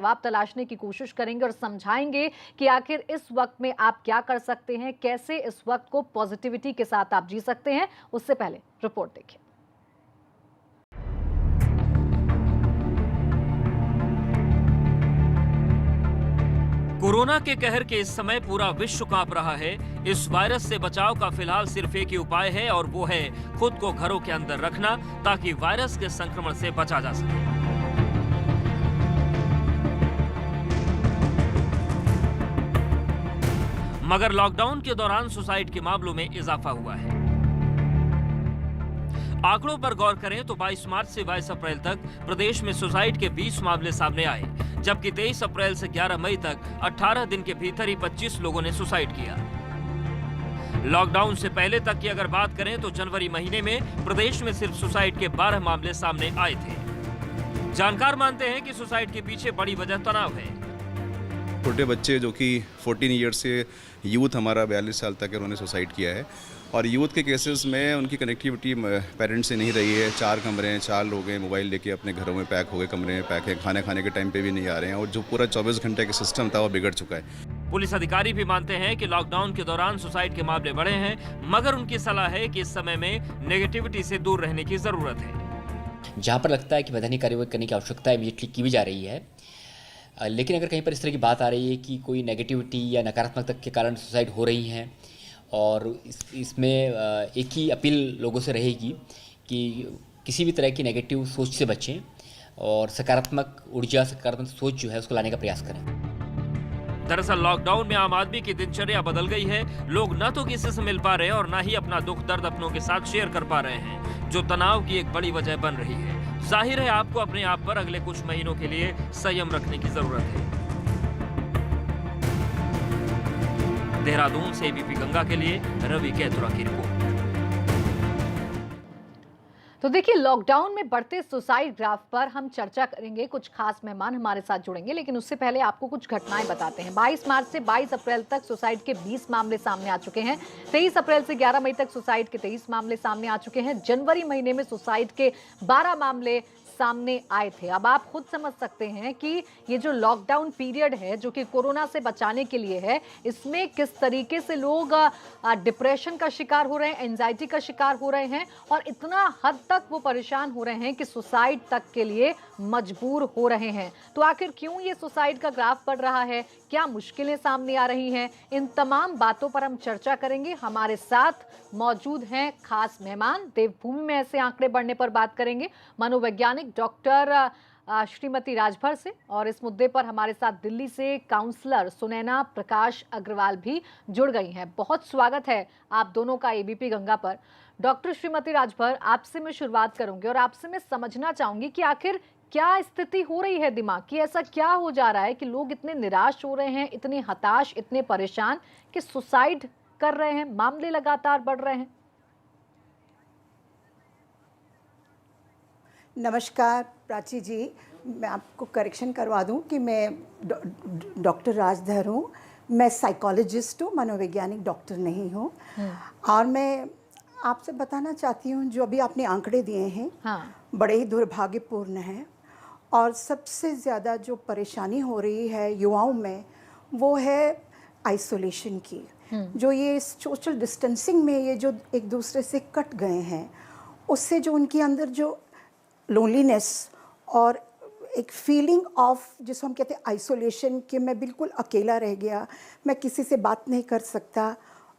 जवाब तलाशने की कोशिश करेंगे और समझाएंगे कि आखिर इस वक्त में आप क्या कर सकते हैं, कैसे इस वक्त को पॉजिटिविटी के साथ आप जी सकते हैं। उससे पहले रिपोर्ट देखिए। कोरोना के कहर के इस समय पूरा विश्व कांप रहा है। इस वायरस से बचाव का फिलहाल सिर्फ एक ही उपाय है और वो है खुद को घरों के अंदर रखना, ताकि वायरस के संक्रमण से बचा जा सके। मगर लॉकडाउन के दौरान सुसाइड के मामलों में इजाफा हुआ है। आंकड़ों पर गौर करें तो 22 मार्च से 22 अप्रैल तक प्रदेश में सुसाइड के 20 मामले सामने आए, जबकि 23 अप्रैल से 11 मई तक 18 दिन के भीतर ही 25 लोगों ने सुसाइड किया। लॉकडाउन से पहले तक की अगर बात करें तो जनवरी महीने में प्रदेश में सिर्फ सुसाइड के 12 मामले सामने आए थे। जानकार मानते हैं कि सुसाइड के पीछे बड़ी वजह तनाव है। छोटे बच्चे जो कि 14 ईयर से यूथ हमारा 42 साल तक उन्होंने सुसाइड किया है, और यूथ के केसेस में उनकी कनेक्टिविटी पेरेंट्स से नहीं रही है। 4 कमरे हैं, 4 लोग हैं, मोबाइल लेके अपने घरों में पैक हो गए, कमरे में पैक है, खाने खाने के टाइम पे भी नहीं आ रहे हैं, और जो पूरा 24 घंटे का सिस्टम था वो बिगड़ चुका है। पुलिस अधिकारी भी मानते हैं कि लॉकडाउन के दौरान सुसाइड के मामले बढ़े हैं, मगर उनकी सलाह है कि इस समय में नेगेटिविटी से दूर रहने की जरूरत है। जहाँ पर लगता है कि वैधानिक कार्रवाई करने की आवश्यकता इमीडिएटली की भी जा रही है, लेकिन अगर कहीं पर इस तरह की बात आ रही है कि कोई नेगेटिविटी या नकारात्मकता के कारण सुसाइड हो रही हैं, और इसमें एक ही अपील लोगों से रहेगी कि किसी भी तरह की नेगेटिव सोच से बचें और सकारात्मक ऊर्जा, सकारात्मक सोच जो है उसको लाने का प्रयास करें। दरअसल लॉकडाउन में आम आदमी की दिनचर्या बदल गई है। लोग न तो किसी से मिल पा रहे हैं और न ही अपना दुख दर्द अपनों के साथ शेयर कर पा रहे हैं, जो तनाव की एक बड़ी वजह बन रही है। जाहिर है आपको अपने आप पर अगले कुछ महीनों के लिए संयम रखने की जरूरत है। देहरादून से एबीपी गंगा के लिए रवि कैथुरा की रिपोर्ट। तो देखिए, लॉकडाउन में बढ़ते सुसाइड ग्राफ पर हम चर्चा करेंगे। कुछ खास मेहमान हमारे साथ जुड़ेंगे, लेकिन उससे पहले आपको कुछ घटनाएं बताते हैं। 22 मार्च से 22 अप्रैल तक सुसाइड के 20 मामले सामने आ चुके हैं। 23 अप्रैल से 11 मई तक सुसाइड के 23 मामले सामने आ चुके हैं। जनवरी महीने में सुसाइड के 12 मामले सामने आए थे। अब आप खुद समझ सकते हैं कि ये जो लॉकडाउन पीरियड है, जो कि कोरोना से बचाने के लिए है, इसमें किस तरीके से लोग डिप्रेशन का शिकार हो रहे हैं, एंजाइटी का शिकार हो रहे हैं, और इतना हद तक वो परेशान हो रहे हैं कि सुसाइड तक के लिए मजबूर हो रहे हैं। तो आखिर क्यों ये सुसाइड का ग्राफ बढ़ रहा है, क्या मुश्किलें सामने आ रही हैं, इन तमाम बातों पर हम चर्चा करेंगे। हमारे साथ मौजूद हैं खास मेहमान। देवभूमि में ऐसे आंकड़े बढ़ने पर बात करेंगे मनोवैज्ञानिक डॉक्टर श्रीमती राजभर से, और इस मुद्दे पर हमारे साथ दिल्ली से काउंसलर सुनैना प्रकाश अग्रवाल भी जुड़ गई हैं। बहुत स्वागत है आप दोनों का एबीपी गंगा पर। डॉक्टर श्रीमती राजभर, आपसे मैं शुरुआत करूंगी और आपसे मैं समझना चाहूंगी कि आखिर क्या स्थिति हो रही है दिमाग की, ऐसा क्या हो जा रहा है कि लोग इतने निराश हो रहे हैं, इतने हताश, इतने परेशान कि सुसाइड कर रहे हैं, मामले लगातार बढ़ रहे हैं। नमस्कार प्राची जी, मैं आपको करेक्शन करवा दूं कि मैं डॉक्टर राजधर हूँ। मैं साइकोलॉजिस्ट हूँ, मनोवैज्ञानिक डॉक्टर नहीं हूँ। और मैं आपसे बताना चाहती हूँ, जो अभी आपने आंकड़े दिए हैं, हाँ, बड़े ही दुर्भाग्यपूर्ण हैं। और सबसे ज़्यादा जो परेशानी हो रही है युवाओं में, वो है आइसोलेशन की। जो ये सोशल डिस्टेंसिंग में ये जो एक दूसरे से कट गए हैं, उससे जो उनके अंदर जो लोनलीनेस और एक फीलिंग ऑफ, जिसको हम कहते हैं आइसोलेशन, कि मैं बिल्कुल अकेला रह गया, मैं किसी से बात नहीं कर सकता।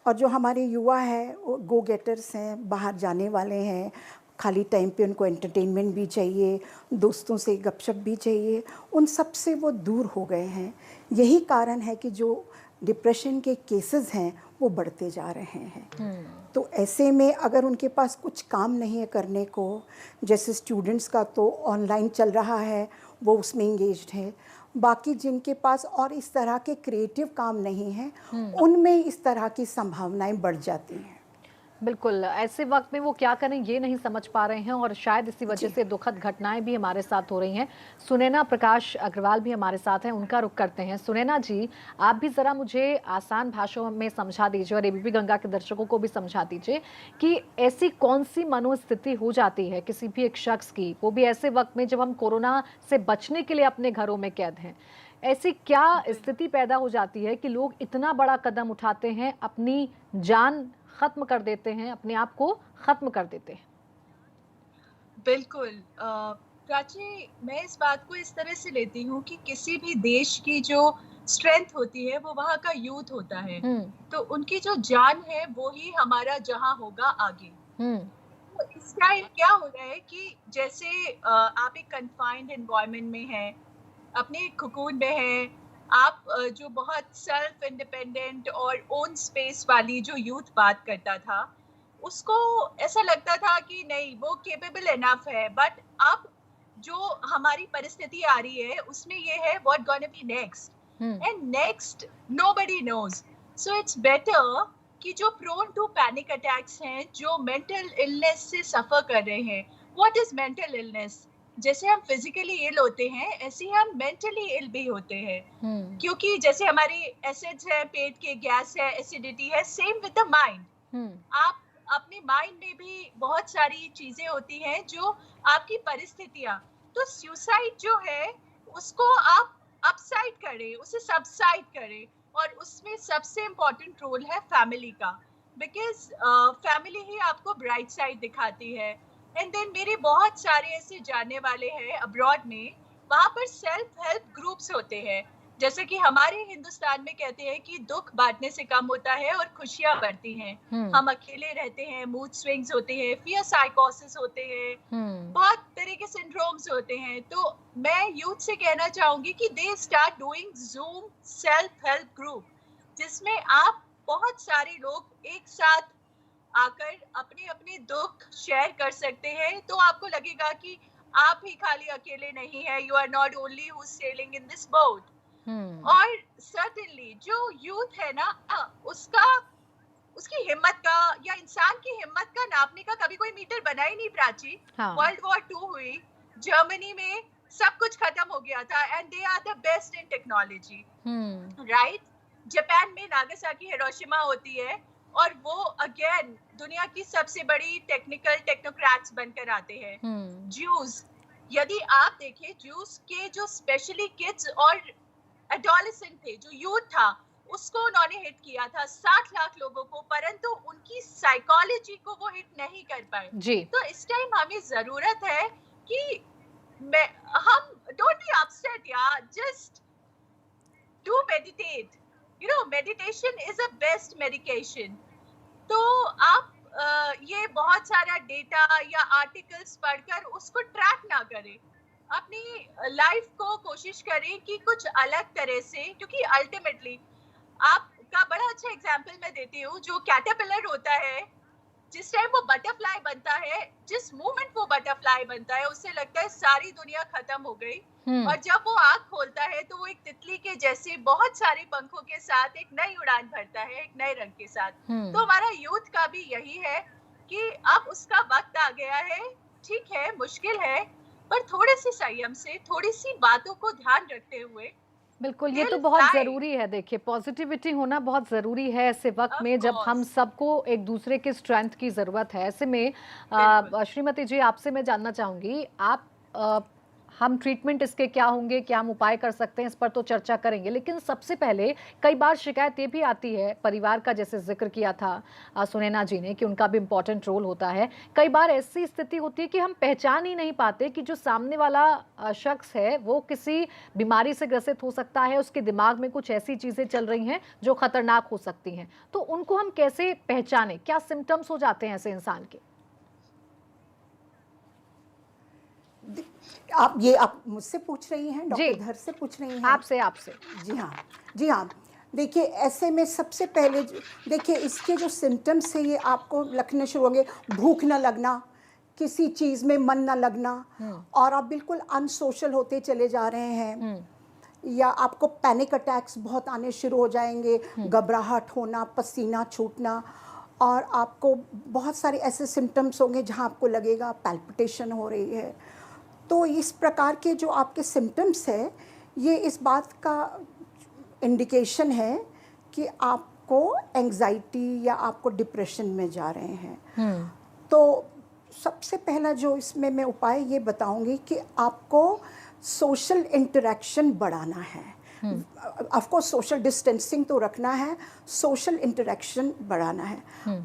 और जो हमारे युवा हैं वो गो गेटर्स हैं, बाहर जाने वाले हैं, खाली टाइम पे उनको एंटरटेनमेंट भी चाहिए, दोस्तों से गपशप भी चाहिए, उन सब से वो दूर हो गए हैं। यही कारण है कि जो डिप्रेशन के केसेस हैं वो बढ़ते जा रहे हैं। तो ऐसे में अगर उनके पास कुछ काम नहीं है करने को, जैसे स्टूडेंट्स का तो ऑनलाइन चल रहा है, वो उसमें इंगेज्ड है, बाकी जिनके पास और इस तरह के क्रिएटिव काम नहीं हैं, उनमें इस तरह की संभावनाएं बढ़ जाती हैं। बिल्कुल, ऐसे वक्त में वो क्या करें ये नहीं समझ पा रहे हैं और शायद इसी वजह से दुखद घटनाएं भी हमारे साथ हो रही हैं। सुनैना प्रकाश अग्रवाल भी हमारे साथ हैं, उनका रुख करते हैं। सुनैना जी, आप भी ज़रा मुझे आसान भाषाओं में समझा दीजिए और एबीपी गंगा के दर्शकों को भी समझा दीजिए कि ऐसी कौन सी मनोस्थिति हो जाती है किसी भी एक शख्स की, वो भी ऐसे वक्त में जब हम कोरोना से बचने के लिए अपने घरों में कैद हैं। ऐसी क्या स्थिति पैदा हो जाती है कि लोग इतना बड़ा कदम उठाते हैं, अपनी जान खत्म कर देते हैं, अपने आप को खत्म कर देते हैं? बिल्कुल प्राची, मैं इस बात को इस तरह से लेती हूँ कि किसी भी देश की जो स्ट्रेंथ होती है वो वहाँ का यूथ होता है। तो उनकी जो जान है वो ही हमारा जहाँ होगा आगे। तो इस टाइम क्या हो रहा है कि जैसे आप एक कन्फाइंड एनवायरनमेंट में हैं, अपने कोकून में हैं, आप जो बहुत सेल्फ इंडिपेंडेंट और ओन स्पेस वाली जो यूथ बात करता था, उसको ऐसा लगता था कि नहीं वो केपेबल इनफ है। बट अब जो हमारी परिस्थिति आ रही है उसमें ये है what gonna be next, and next nobody knows. So it's better कि जो प्रोन टू पैनिक अटैक्स हैं, जो मेंटल इलनेस से सफर कर रहे हैं। What is mental illness? जैसे हम फिजिकली इल होते हैं ऐसे ही हम मेंटली इल भी होते हैं, क्योंकि जैसे हमारी एसिड्स है, पेट के गैस है, एसिडिटी है, सेम विद द माइंड। आप अपने माइंड में भी बहुत सारी चीजें होती हैं जो आपकी परिस्थितियां, तो सुसाइड जो है उसको आप अपसाइड करें, उसे सबसाइड करें, और उसमें सबसे इम्पोर्टेंट रोल है फैमिली का, बिकॉज फैमिली ही आपको ब्राइट साइड दिखाती है। एंड देन मेरे बहुत सारे ऐसे जानने वाले हैं अब्रॉड में, वहाँ पर सेल्फ हेल्प ग्रुप्स होते हैं। जैसे कि हमारे हिंदुस्तान में कहते हैं कि दुख बांटने से कम होता है और खुशियां बढ़ती हैं। हम अकेले रहते हैं, मूड स्विंग्स होते हैं, फियर साइकोसिस होते हैं, बहुत तरह के सिंड्रोम्स होते हैं। तो मैं यूथ से कहना चाहूंगी कि they start doing zoom self help group, जिसमें आप बहुत सारे लोग एक साथ आकर अपने अपने दुख शेयर कर सकते हैं। तो आपको लगेगा कि आप ही खाली अकेले नहीं है, you are not only who sailing in this boat. और सर्टेनली जो यूथ है ना, उसकी हिम्मत का या इंसान की हिम्मत का नापने का कभी कोई मीटर बना ही नहीं प्राची। वर्ल्ड वॉर 2 हुई, जर्मनी में सब कुछ खत्म हो गया था, and they are the best in technology, right? Japan में नागासाकी हिरोशिमा होती है और वो अगेन दुनिया की सबसे बड़ी टेक्नोक्रेट्स बनकर आते हैं। ज्यूज, यदि आप देखें, ज्यूज के जो स्पेशली किड्स और एडोलेसेंट थे, जो यूथ था, उसको उन्होंने हिट किया था 60 लाख लोगों को, परंतु उनकी साइकोलॉजी को वो हिट नहीं कर पाए जी। तो इस टाइम हमें जरूरत है कि हम डोंट बी अपसेट यार, just do meditate, you know, meditation is a best medication. तो आप ये बहुत सारा डेटा या आर्टिकल्स पढ़कर उसको ट्रैक ना करें, अपनी लाइफ को कोशिश करें कि कुछ अलग तरह से, क्योंकि अल्टीमेटली आपका बड़ा अच्छा एग्जांपल मैं देती हूँ, जो कैटरपिलर होता है, जिस टाइम वो बटरफ्लाई बनता है, जिस मोमेंट वो बटरफ्लाई बनता है, उससे लगता है सारी दुनिया खत्म हो गई, और जब वो आँख खोलता है तो वो एक तितली के जैसे बहुत सारे पंखों के साथ एक नई उड़ान भरता है, एक नए रंग के साथ। तो हमारा यूथ का भी यही है कि अब उसका वक्त आ गया है। ठीक है, मुश्किल है, पर थोड़े से संयम से, थोड़ी सी बातों को ध्यान रखते हुए, बिल्कुल, ये तो बहुत ज़रूरी है। देखिए, पॉजिटिविटी होना बहुत ज़रूरी है ऐसे वक्त में जब हम सबको एक दूसरे के स्ट्रेंथ की ज़रूरत है। ऐसे में श्रीमती जी, आपसे मैं जानना चाहूँगी, आप हम ट्रीटमेंट इसके क्या होंगे, क्या हम उपाय कर सकते हैं, इस पर तो चर्चा करेंगे, लेकिन सबसे पहले कई बार शिकायत ये भी आती है परिवार का, जैसे जिक्र किया था सुनैना जी ने कि उनका भी इम्पोर्टेंट रोल होता है। कई बार ऐसी स्थिति होती है कि हम पहचान ही नहीं पाते कि जो सामने वाला शख्स है वो किसी बीमारी से ग्रसित हो सकता है, उसके दिमाग में कुछ ऐसी चीज़ें चल रही हैं जो खतरनाक हो सकती हैं। तो उनको हम कैसे पहचानें, क्या सिम्टम्स हो जाते हैं ऐसे इंसान के? आप मुझसे पूछ रही हैं, डॉक्टर धर से पूछ रही हैं? आपसे। जी हाँ। देखिए, ऐसे में सबसे पहले देखिए इसके जो सिम्टम्स है, ये आपको लगने शुरू होंगे, भूख न लगना, किसी चीज़ में मन न लगना, और आप बिल्कुल अनसोशल होते चले जा रहे हैं, या आपको पैनिक अटैक्स बहुत आने शुरू हो जाएंगे, घबराहट होना, पसीना छूटना, और आपको बहुत सारे ऐसे सिम्टम्स होंगे जहाँ आपको लगेगा पैल्पिटेशन हो रही है। तो इस प्रकार के जो आपके सिम्टम्स है, ये इस बात का इंडिकेशन है कि आपको एंग्जाइटी या आपको डिप्रेशन में जा रहे हैं। तो सबसे पहला जो इसमें मैं उपाय ये बताऊंगी कि आपको सोशल इंटरेक्शन बढ़ाना है। ऑफकोर्स सोशल डिस्टेंसिंग तो रखना है, सोशल इंटरेक्शन बढ़ाना है।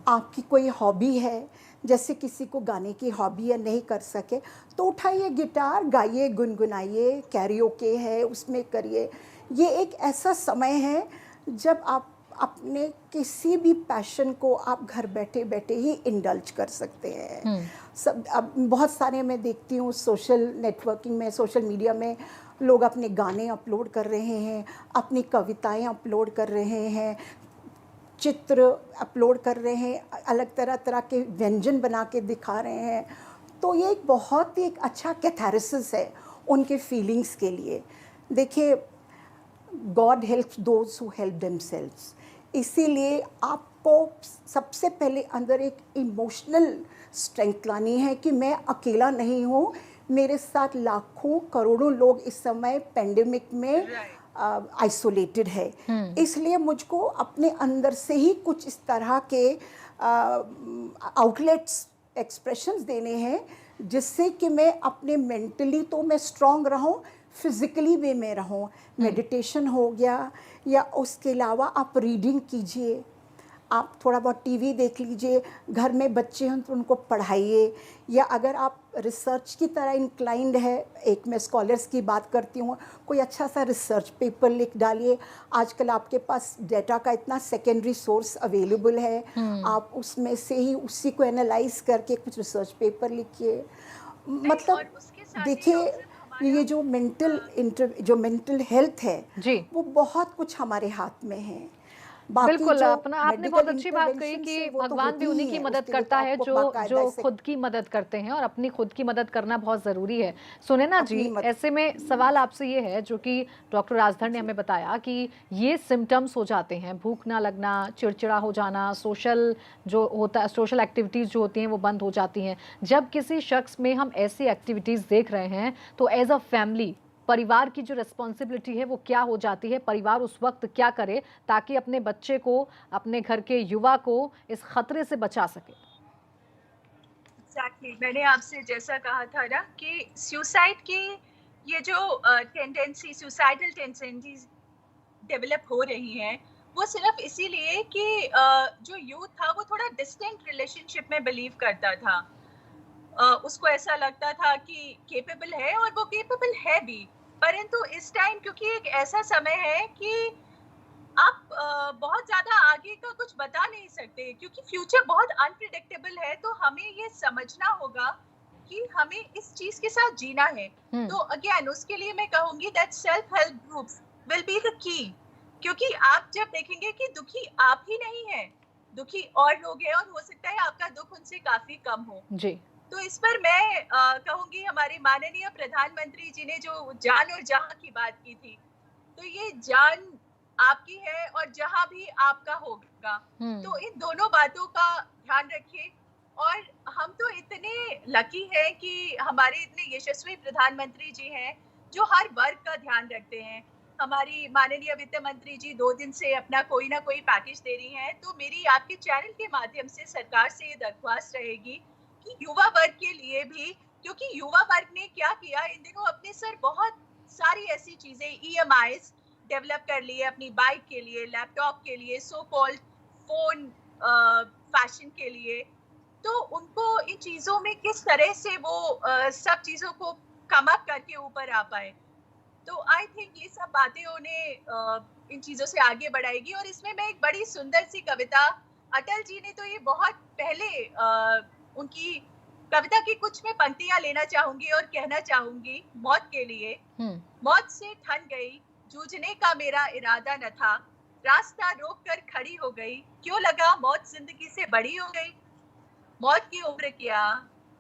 आपकी कोई हॉबी है, जैसे किसी को गाने की हॉबी है, नहीं कर सके तो उठाइए गिटार, गाइए, गुनगुनाइए, कैरियोके है उसमें करिए। ये एक ऐसा समय है जब आप अपने किसी भी पैशन को आप घर बैठे बैठे ही इंडल्ज कर सकते हैं। सब अब बहुत सारे मैं देखती हूँ सोशल नेटवर्किंग में, सोशल मीडिया में लोग अपने गाने अपलोड कर रहे हैं, अपनी कविताएं अपलोड कर रहे हैं, चित्र अपलोड कर रहे हैं, अलग तरह तरह के व्यंजन बना के दिखा रहे हैं। तो ये एक बहुत ही एक अच्छा कैथारिसिस है उनके फीलिंग्स के लिए। देखिए, God helps those who help themselves. इसीलिए आपको सबसे पहले अंदर एक इमोशनल स्ट्रेंथ लानी है कि मैं अकेला नहीं हूँ, मेरे साथ लाखों करोड़ों लोग इस समय पेंडेमिक में आइसोलेटेड है। इसलिए मुझको अपने अंदर से ही कुछ इस तरह के आउटलेट्स, एक्सप्रेशंस देने हैं जिससे कि मैं अपने मेंटली तो मैं स्ट्रांग रहूं, फिज़िकली भी मैं रहूं। मेडिटेशन हो गया, या उसके अलावा आप रीडिंग कीजिए, आप थोड़ा बहुत टीवी देख लीजिए, घर में बच्चे हैं तो उनको पढ़ाइए, या अगर आप रिसर्च की तरह इंक्लाइंड है, एक मैं स्कॉलर्स की बात करती हूँ, कोई अच्छा सा रिसर्च पेपर लिख डालिए। आजकल आपके पास डेटा का इतना सेकेंडरी सोर्स अवेलेबल है, आप उसमें से ही उसी को एनालाइज करके कुछ रिसर्च पेपर लिखिए। मतलब देखिए, ये जो मेंटल हेल्थ है जी, वो बहुत कुछ हमारे हाथ में है। बिल्कुल, अपना आपने बहुत अच्छी बात कही कि भगवान भी उन्हीं की मदद करता है जो खुद की मदद करते हैं, और अपनी खुद की मदद करना बहुत ज़रूरी है। सुनैना जी, ऐसे में सवाल आपसे ये है, जो कि डॉक्टर राजधर ने हमें बताया कि ये सिम्टम्स हो जाते हैं, भूख ना लगना, चिड़चिड़ा हो जाना, सोशल जो होता है, सोशल एक्टिविटीज़ जो होती हैं वो बंद हो जाती हैं। जब किसी शख्स में हम ऐसी एक्टिविटीज़ देख रहे हैं तो एज अ फैमिली, परिवार की जो रिस्पॉन्सिबिलिटी है वो क्या हो जाती है, परिवार उस वक्त क्या करे ताकि अपने बच्चे को, अपने घर के युवा को इस खतरे से बचा सके? एग्जैक्टली, मैंने आपसे जैसा कहा था ना कि सुसाइड की ये जो टेंडेंसी, सुसाइडल टेंडेंसीज डेवलप हो रही हैं, वो सिर्फ इसीलिए कि जो यूथ था वो थोड़ा डिस्टेंट रिलेशनशिप में बिलीव करता था। उसको ऐसा लगता था कि केपेबल है, और वो केपेबल है भी, परंतु इस टाइम क्योंकि एक ऐसा समय है कि आप बहुत ज्यादा आगे का कुछ बता नहीं सकते, क्योंकि फ्यूचर बहुत अनप्रिडिक्टेबल है। तो हमें ये समझना होगा कि हमें इस चीज के साथ जीना है। तो अगेन उसके लिए मैं कहूंगी that self help groups will be the key, क्योंकि आप जब देखेंगे कि दुखी आप ही नहीं है, दुखी और लोग हैं, और हो सकता है आपका दुख उनसे काफी कम हो जी। तो इस पर मैं कहूंगी, हमारे माननीय प्रधानमंत्री जी ने जो जान और जहां की बात की थी, तो ये जान आपकी है और जहां भी आपका होगा, तो इन दोनों बातों का ध्यान रखिए। और हम तो इतने लकी हैं कि हमारे इतने यशस्वी प्रधानमंत्री जी हैं जो हर वर्ग का ध्यान रखते हैं। हमारी माननीय वित्त मंत्री जी 2 दिन से अपना कोई ना कोई पैकेज दे रही हैं। तो मेरी आपके चैनल के माध्यम से सरकार से ये दरख्वास्त रहेगी कि युवा वर्ग के लिए भी, क्योंकि युवा वर्ग ने क्या किया, इन दिनों अपने सर बहुत सारी ऐसी चीजें, EMIs डेवलप कर लिए अपनी बाइक के लिए, लैपटॉप के लिए, सो कॉल्ड फोन फैशन के लिए। तो उनको इन चीजों में किस तरह से वो सब चीजों को कम अप करके ऊपर आ पाए, तो आई थिंक ये सब बातें उन्हें इन चीजों से आगे बढ़ाएगी। और इसमें मैं एक बड़ी सुंदर सी कविता, अटल जी ने तो ये बहुत पहले उनकी कविता की कुछ मैं पंक्तियां लेना चाहूंगी और कहना चाहूंगी मौत के लिए। मौत से ठन गई, जूझने का मेरा इरादा न था, रास्ता रोक कर खड़ी हो गई, क्यों लगा मौत जिंदगी से बड़ी हो गई। मौत की उम्र क्या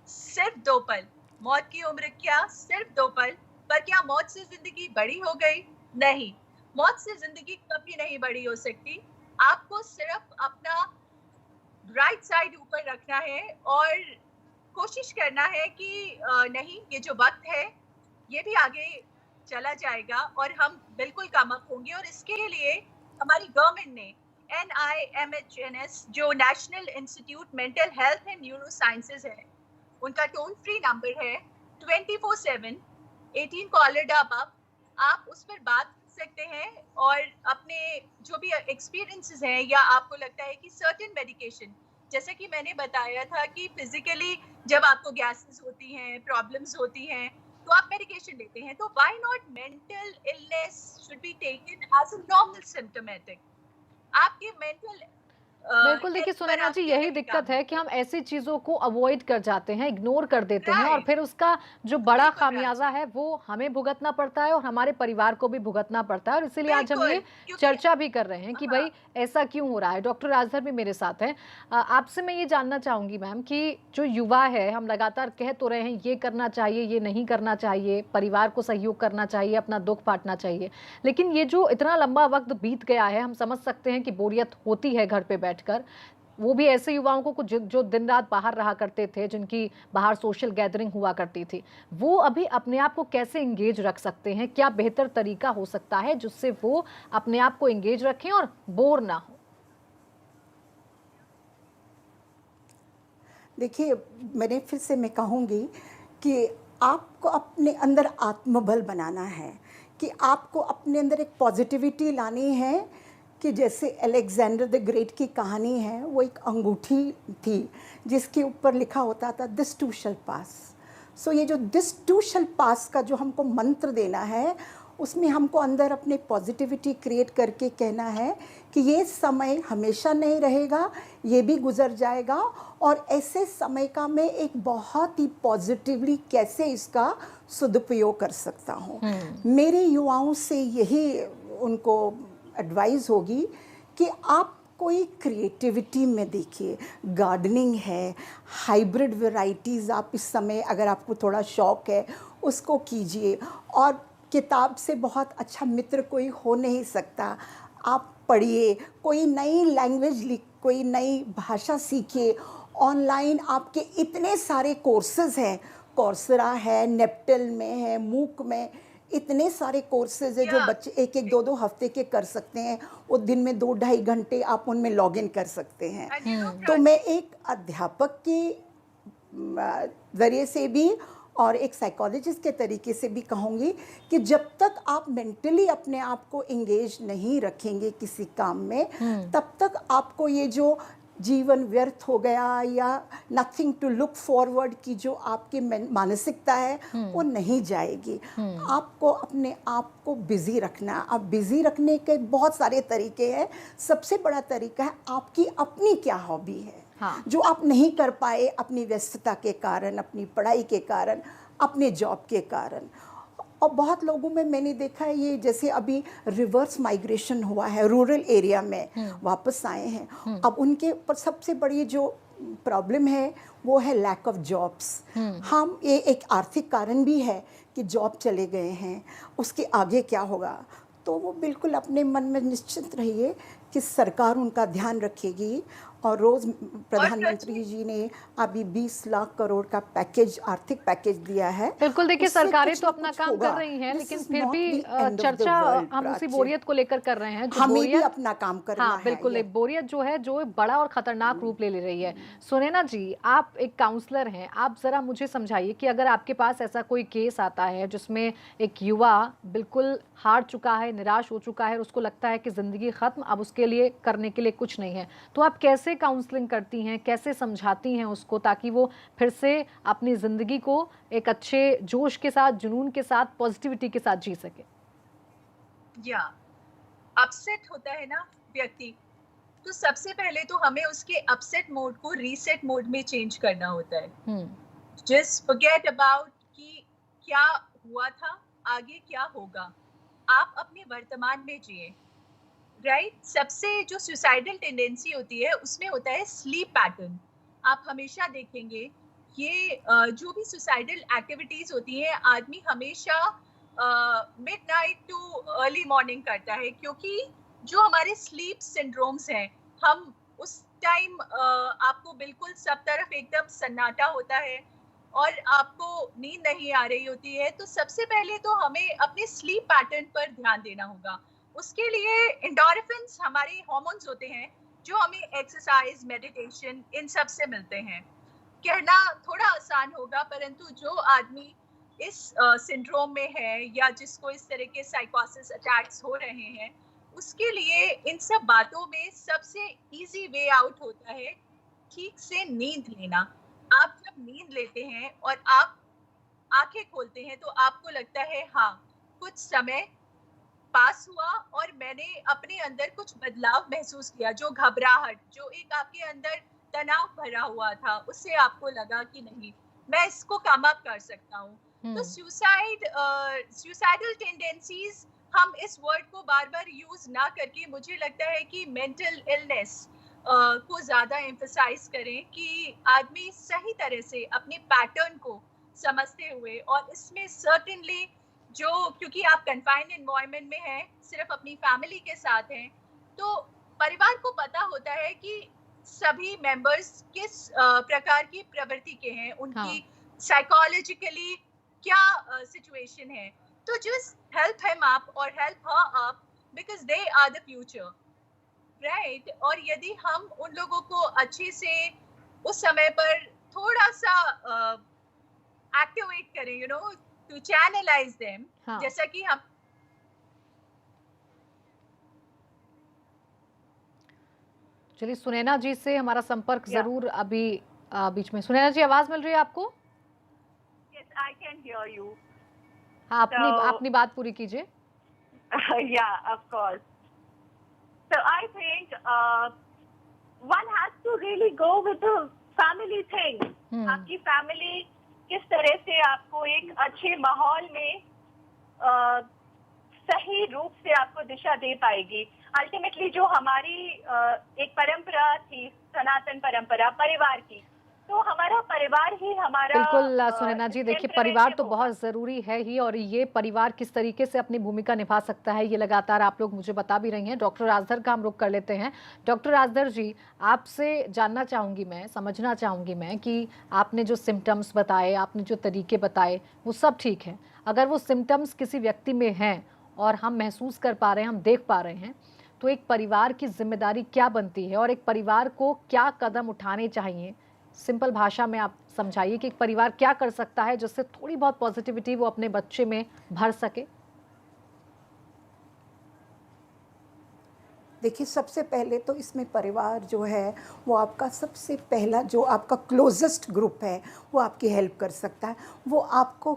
सिर्फ 2 पल, मौत की उम्र क्या सिर्फ 2 पल, पर क्या मौत से जिंदगी बड़ी हो गई? नहीं, मौत से जिंदगी कभी नहीं बड़ी हो सकती। आपको सिर्फ अपना राइट साइड ऊपर रखना है और कोशिश करना है कि नहीं, ये जो वक्त है ये भी आगे चला जाएगा और हम बिल्कुल कामयाब होंगे। और इसके लिए हमारी गवर्नमेंट ने NIMHNS जो national institute mental health and neuro sciences है, उनका टोल फ्री नंबर है 24/7 18 कॉलर अब। आप उस पर बात कर सकते हैं और अपने जो भी एक्सपीरियंसेस हैं या आपको लगता है कि सर्टेन मेडिकेशन, जैसे कि मैंने बताया था कि फिजिकली जब आपको गैसेस होती हैं, प्रॉब्लम्स होती हैं, तो आप मेडिकेशन लेते हैं, तो why not mental illness should be taken as a normal symptomatic. आपके मेंटल बिल्कुल, देखिए सुनैना जी, यही दिक्कत है कि हम ऐसी चीज़ों को अवॉइड कर जाते हैं, इग्नोर कर देते हैं और फिर उसका जो बड़ा खामियाजा है वो हमें भुगतना पड़ता है और हमारे परिवार को भी भुगतना पड़ता है। और इसीलिए आज हम ये चर्चा भी कर रहे हैं कि भाई ऐसा क्यों हो रहा है। डॉक्टर राजधर भी मेरे साथ हैं। आपसे मैं ये जानना चाहूँगी मैम कि जो युवा है, हम लगातार कह तो रहे हैं ये करना चाहिए, ये नहीं करना चाहिए, परिवार को सहयोग करना चाहिए, अपना दुख बांटना चाहिए, लेकिन ये जो इतना लंबा वक्त बीत गया है, हम समझ सकते हैं कि बोरियत होती है घर पे बैठकर। वो भी ऐसे युवाओं को जो दिन रात बाहर रहा करते थे, जिनकी बाहर सोशल गैदरिंग हुआ करती थी, वो अभी अपने आप को कैसे एंगेज रख सकते हैं? क्या बेहतर तरीका हो सकता है जिससे वो अपने आप को एंगेज रखें और बोर ना हो? देखिए, मैंने फिर से मैं कहूँगी कि आपको अपने अंदर आत्मबल बनाना है, कि आपको अपने अंदर एक पॉजिटिविटी लानी है कि जैसे अलेक्जेंडर द ग्रेट की कहानी है, वो एक अंगूठी थी जिसके ऊपर लिखा होता था दिस टू शैल पास। सो ये जो दिस टू शैल पास का जो हमको मंत्र देना है, उसमें हमको अंदर अपने पॉजिटिविटी क्रिएट करके कहना है कि ये समय हमेशा नहीं रहेगा, ये भी गुजर जाएगा और ऐसे समय का मैं एक बहुत ही पॉजिटिवली कैसे इसका सदुपयोग कर सकता हूँ। मेरे युवाओं से यही उनको एडवाइस होगी कि आप कोई क्रिएटिविटी में देखिए, गार्डनिंग है, हाइब्रिड वैरायटीज़ आप इस समय अगर आपको थोड़ा शौक़ है उसको कीजिए। और किताब से बहुत अच्छा मित्र कोई हो नहीं सकता, आप पढ़िए, कोई नई लैंग्वेज कोई नई भाषा सीखिए। ऑनलाइन आपके इतने सारे कोर्सेज़ हैं, कोर्सेरा है, नेप्टल में है, मूक में इतने सारे कोर्सेज है जो बच्चे एक एक 2-2 हफ्ते के कर सकते हैं। वो दिन में 2-2.5 घंटे आप उनमें लॉग इन कर सकते हैं। तो मैं एक अध्यापक के ज़रिए से भी और एक साइकोलॉजिस्ट के तरीके से भी कहूँगी कि जब तक आप मेंटली अपने आप को एंगेज नहीं रखेंगे किसी काम में, तब तक आपको ये जो जीवन व्यर्थ हो गया या नथिंग टू लुक फॉरवर्ड की जो आपकी मानसिकता है वो नहीं जाएगी। आपको अपने आप को बिज़ी रखना। अब बिज़ी रखने के बहुत सारे तरीके हैं। सबसे बड़ा तरीका है आपकी अपनी क्या हॉबी है, जो आप नहीं कर पाए अपनी व्यस्तता के कारण, अपनी पढ़ाई के कारण, अपने जॉब के कारण। और बहुत लोगों में मैंने देखा है ये, जैसे अभी रिवर्स माइग्रेशन हुआ है, रूरल एरिया में वापस आए हैं। अब उनके ऊपर सबसे बड़ी जो प्रॉब्लम है वो है लैक ऑफ जॉब्स। हम ये एक आर्थिक कारण भी है कि जॉब चले गए हैं, उसके आगे क्या होगा। तो वो बिल्कुल अपने मन में निश्चित रहिए कि सरकार उनका ध्यान रखेगी। और रोज़ प्रधानमंत्री जी ने अभी 20 लाख करोड़ का पैकेज, आर्थिक पैकेज दिया है। बिल्कुल, देखिए सरकारें तो अपना काम कर रही हैं, लेकिन फिर भी चर्चा हम उसी बोरियत को लेकर कर रहे हैं। हमें भी अपना काम करना है। बिल्कुल, एक बोरियत जो है जो बड़ा और खतरनाक रूप ले रही है। सुनैना जी, आप एक काउंसलर हैं, आप जरा मुझे समझाइए कि अगर आपके पास ऐसा कोई केस आता है जिसमें एक युवा बिल्कुल हार चुका है, निराश हो चुका है, उसको लगता है कि जिंदगी खत्म, अब उसके लिए करने के लिए कुछ नहीं है, तो आप कैसे काउंसलिंग करती हैं, कैसे समझाती हैं उसको ताकि वो फिर से अपनी जिंदगी को एक अच्छे जोश के साथ, जुनून के साथ, पॉजिटिविटी के साथ जी सके? या अपसेट होता है ना व्यक्ति, तो सबसे पहले तो हमें उसके अपसेट मोड को रीसेट मोड में चेंज करना होता है। जस्ट फॉरगेट अबाउट कि क्या हुआ था, आगे क्या होगा। आप अपने वर्तमान में जिए, राइट। सबसे जो सुसाइडल टेंडेंसी होती है उसमें होता है स्लीप पैटर्न। आप हमेशा देखेंगे ये जो भी सुसाइडल एक्टिविटीज होती हैं, आदमी हमेशा मिडनाइट टू अर्ली मॉर्निंग करता है, क्योंकि जो हमारे स्लीप सिंड्रोम्स हैं, हम उस टाइम आपको बिल्कुल सब तरफ एकदम सन्नाटा होता है और आपको नींद नहीं आ रही होती है, तो सबसे पहले तो हमें अपने स्लीप पैटर्न पर ध्यान देना होगा। उसके लिए एंडोर्फिन्स हमारे हार्मोन्स होते हैं जो हमें एक्सरसाइज, मेडिटेशन इन सब से मिलते हैं। कहना थोड़ा आसान होगा, परंतु जो आदमी इस सिंड्रोम में है या जिसको इस तरह के साइकोसिस अटैक्स हो रहे हैं, उसके लिए इन सब बातों में सबसे इजी वे आउट होता है ठीक से नींद लेना। आप जब नींद लेते हैं और आप आंखें खोलते हैं तो आपको लगता है हाँ, कुछ समय पास हुआ और मैंने अपने अंदर कुछ बदलाव महसूस किया। जो घबराहट, जो एक आपके अंदर तनाव भरा हुआ था, उससे आपको लगा कि नहीं, मैं इसको कम अप कर सकता हूँ। तो सुसाइडल टेंडेंसीज, हम इस वर्ड को बार बार यूज ना करके मुझे लगता है कि मेंटल इलनेस को ज्यादा एम्फसाइज करें कि आदमी सही तरह से अपने पैटर्न को समझते हुए, और इसमें सर्टेनली जो, क्योंकि आप कन्फाइंड एनवायरनमेंट में हैं, सिर्फ अपनी फैमिली के साथ हैं, तो परिवार को पता होता है कि सभी मेंबर्स किस प्रकार की प्रवृत्ति के हैं, उनकी साइकोलॉजिकली क्या सिचुएशन है। तो जस्ट हेल्प हिम अप और help her up, because they are the future, right. और यदि हम उन लोगों को अच्छे से उस समय पर थोड़ा सा एक्टिवेट करें, you know, to channelize them, जैसा कि हम चलिए सुनैना जी से हमारा संपर्क जरूर अभी बीच में। सुनैना जी, आवाज मिल रही है आपको? Yes, I can hear you. हाँ, अपनी बात पूरी कीजिए। Yeah, of course. So I think one has to really go with the family thing. आपकी फैमिली किस तरह से आपको एक अच्छे माहौल में सही रूप से आपको दिशा दे पाएगी। अल्टीमेटली जो हमारी एक परंपरा थी, सनातन परंपरा परिवार की, तो हमारा परिवार ही हमारा। बिल्कुल सुनैना जी, देखिए परिवार तो बहुत ज़रूरी है ही, और ये परिवार किस तरीके से अपनी भूमिका निभा सकता है ये लगातार आप लोग मुझे बता भी रही हैं। डॉक्टर राजधर का हम रुख कर लेते हैं। डॉक्टर राजधर जी, आपसे जानना चाहूँगी मैं, समझना चाहूँगी मैं कि आपने जो सिम्टम्स बताए, आपने जो तरीके बताए, वो सब ठीक है। अगर वो सिम्टम्स किसी व्यक्ति में हैं और हम महसूस कर पा रहे हैं, हम देख पा रहे हैं, तो एक परिवार की जिम्मेदारी क्या बनती है और एक परिवार को क्या कदम उठाने चाहिए? सिंपल भाषा में आप समझाइए कि एक परिवार क्या कर सकता है जिससे थोड़ी बहुत पॉजिटिविटी वो अपने बच्चे में भर सके। देखिए, सबसे पहले तो इसमें परिवार जो है वो आपका सबसे पहला, जो आपका क्लोजेस्ट ग्रुप है, वो आपकी हेल्प कर सकता है। वो आपको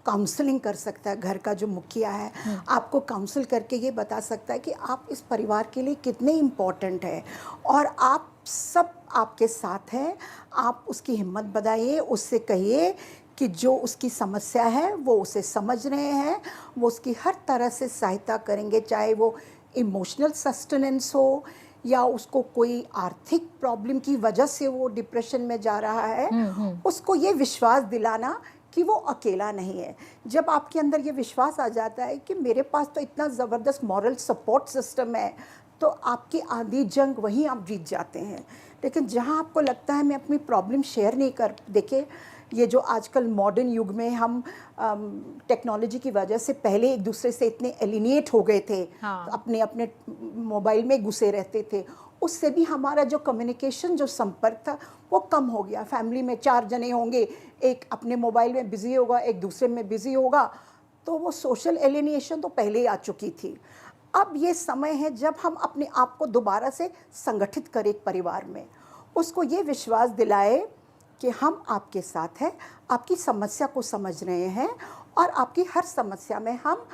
काउंसलिंग कर सकता है। घर का जो मुखिया है आपको काउंसिल करके ये बता सकता है कि आप इस परिवार के लिए कितने इम्पोर्टेंट है, और आप सब आपके साथ हैं। आप उसकी हिम्मत बढ़ाइए, उससे कहिए कि जो उसकी समस्या है वो उसे समझ रहे हैं, वो उसकी हर तरह से सहायता करेंगे, चाहे वो इमोशनल सस्टेनेंस हो या उसको कोई आर्थिक प्रॉब्लम की वजह से वो डिप्रेशन में जा रहा है। उसको ये विश्वास दिलाना कि वो अकेला नहीं है। जब आपके अंदर ये विश्वास आ जाता है कि मेरे पास तो इतना ज़बरदस्त मॉरल सपोर्ट सिस्टम है, तो आपकी आधी जंग वहीं आप जीत जाते हैं। लेकिन जहाँ आपको लगता है मैं अपनी प्रॉब्लम शेयर नहीं कर, देखिए ये जो आजकल मॉडर्न युग में हम टेक्नोलॉजी की वजह से पहले एक दूसरे से इतने एलिनेट हो गए थे, अपने अपने मोबाइल में घुसे रहते थे, उससे भी हमारा जो कम्युनिकेशन, जो संपर्क था, वो कम हो गया। फैमिली में 4 जने होंगे, एक अपने मोबाइल में बिज़ी होगा, एक दूसरे में बिज़ी होगा, तो वो सोशल एलिनेशन तो पहले ही आ चुकी थी। अब ये समय है जब हम अपने आप को दोबारा से संगठित करें एक परिवार में, उसको ये विश्वास दिलाए कि हम आपके साथ हैं, आपकी समस्या को समझ रहे हैं और आपकी हर समस्या में हम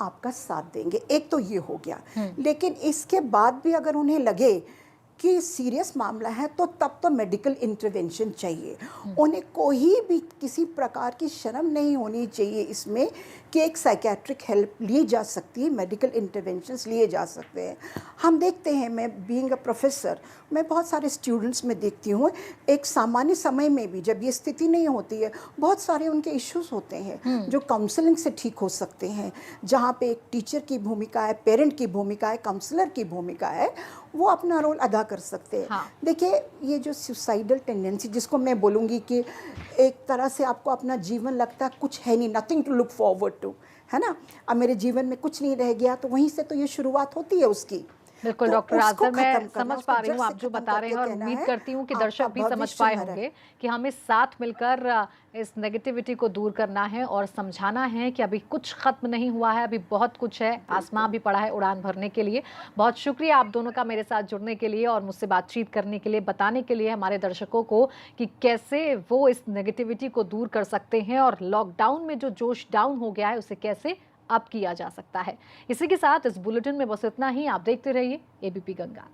आपका साथ देंगे। एक तो ये हो गया। लेकिन इसके बाद भी अगर उन्हें लगे कि सीरियस मामला है तो तब तो मेडिकल इंटरवेंशन चाहिए। उन्हें कोई भी किसी प्रकार की शर्म नहीं होनी चाहिए इसमें कि एक साइकेट्रिक हेल्प ली जा सकती है, मेडिकल इंटरवेंशंस लिए जा सकते हैं। हम देखते हैं, मैं बीइंग अ प्रोफेसर, मैं बहुत सारे स्टूडेंट्स में देखती हूँ, एक सामान्य समय में भी जब ये स्थिति नहीं होती है, बहुत सारे उनके इश्यूज होते हैं जो काउंसलिंग से ठीक हो सकते हैं, जहाँ पे एक टीचर की भूमिका है, पेरेंट की भूमिका है, काउंसलर की भूमिका है, वो अपना रोल अदा कर सकते हैं। हाँ। देखिए, ये जो सुसाइडल टेंडेंसी, जिसको मैं बोलूँगी कि एक तरह से आपको अपना जीवन लगता है कुछ है नहीं, nothing to look forward to, है ना, अब मेरे जीवन में कुछ नहीं रह गया, तो वहीं से तो ये शुरुआत होती है उसकी। बिल्कुल तो डॉक्टर उसको राजधर, मैं खत्म करना, समझ पा उसको रही हूँ जड़ आप से जो खत्म बता रहे हैं, और करके कहना उम्मीद है, करती हूँ कि आपका दर्शक भी समझ भविष्य पाए में रहे। होंगे कि हमें साथ मिलकर इस नेगेटिविटी को दूर करना है और समझाना है कि अभी कुछ खत्म नहीं हुआ है, अभी बहुत कुछ है, आसमां भी पड़ा है उड़ान भरने के लिए। बहुत शुक्रिया आप दोनों का मेरे साथ जुड़ने के लिए और मुझसे बातचीत करने के लिए, बताने के लिए हमारे दर्शकों को कि कैसे वो इस नेगेटिविटी को दूर कर सकते हैं और लॉकडाउन में जो जोश डाउन हो गया है उसे कैसे अप किया जा सकता है। इसी के साथ इस बुलेटिन में बस इतना ही। आप देखते रहिए एबीपी गंगा।